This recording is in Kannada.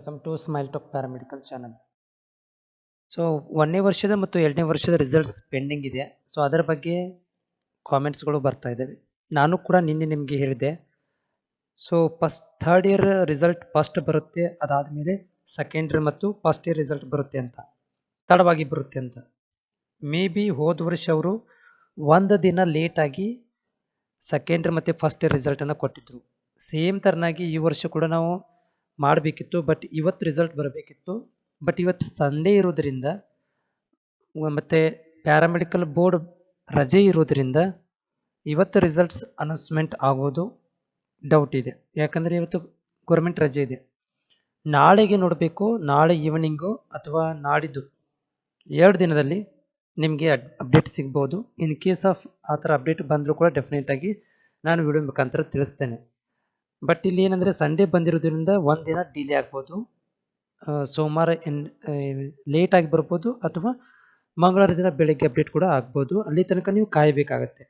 Welcome to smile talk paramedical channel. So 1ನೇ ವರ್ಷದ ಮತ್ತು 2ನೇ ವರ್ಷದ ರಿಸಲ್ಟ್ಸ್ ಪೆಂಡಿಂಗ್ ಇದೆ. ಸೊ ಅದರ ಬಗ್ಗೆ ಕಾಮೆಂಟ್ಸ್ಗಳು ಬರ್ತಾ ಇದ್ದಾವೆ. ನಾನು ಕೂಡ ನಿನ್ನೆ ನಿಮಗೆ ಹೇಳಿದೆ. So third year result first ಬರುತ್ತೆ, ಅದಾದಮೇಲೆ ಸೆಕೆಂಡ್ ಇಯರ್ ಮತ್ತು ಫಸ್ಟ್ ಇಯರ್ ರಿಸಲ್ಟ್ ಬರುತ್ತೆ ಅಂತ, ತಡವಾಗಿ ಬರುತ್ತೆ ಅಂತ. ಮೇ ಬಿ ಹೋದ ವರ್ಷ ಅವರು ಒಂದು ದಿನ ಲೇಟಾಗಿ ಸೆಕೆಂಡ್ ಇಯರ್ ಮತ್ತು ಫಸ್ಟ್ ಇಯರ್ ರಿಸಲ್ಟನ್ನು ಕೊಟ್ಟಿದ್ರು. ಸೇಮ್ ಥರನಾಗಿ ಈ ವರ್ಷ ಕೂಡ ನಾವು ಮಾಡಬೇಕಿತ್ತು, ಬಟ್ ಇವತ್ತು ರಿಸಲ್ಟ್ ಬರಬೇಕಿತ್ತು. ಬಟ್ ಇವತ್ತು ಸಂಡೇ ಇರೋದ್ರಿಂದ ಮತ್ತು ಪ್ಯಾರಾಮೆಡಿಕಲ್ ಬೋರ್ಡ್ ರಜೆ ಇರೋದ್ರಿಂದ ಇವತ್ತು ರಿಸಲ್ಟ್ಸ್ ಅನೌನ್ಸ್ಮೆಂಟ್ ಆಗೋದು ಡೌಟ್ ಇದೆ. ಯಾಕಂದರೆ ಇವತ್ತು ಗೌರ್ಮೆಂಟ್ ರಜೆ ಇದೆ. ನಾಳೆಗೆ ನೋಡಬೇಕು, ನಾಳೆ ಈವ್ನಿಂಗು ಅಥವಾ ನಾಡಿದ್ದು 2 ದಿನದಲ್ಲಿ ನಿಮಗೆ ಅಪ್ಡೇಟ್ ಸಿಗ್ಬೋದು. ಇನ್ ಕೇಸ್ ಆಫ್ ಆ ಥರ ಅಪ್ಡೇಟ್ ಬಂದರೂ ಕೂಡ ಡೆಫಿನೆಟಾಗಿ ನಾನು ವಿಡಿಯೋ ಮುಖಾಂತರ ತಿಳಿಸ್ತೇನೆ. ಬಟ್ ಇಲ್ಲಿ ಏನಂದರೆ ಸಂಡೇ ಬಂದಿರೋದ್ರಿಂದ ಒಂದು ದಿನ ಡಿಲೇ ಆಗ್ಬೋದು. ಸೋಮವಾರ ಲೇಟಾಗಿ ಬರ್ಬೋದು ಅಥವಾ ಮಂಗಳವಾರ ದಿನ ಬೆಳಗ್ಗೆ ಅಪ್ಡೇಟ್ ಕೂಡ ಆಗ್ಬೋದು. ಅಲ್ಲಿ ತನಕ ನೀವು ಕಾಯಬೇಕಾಗತ್ತೆ.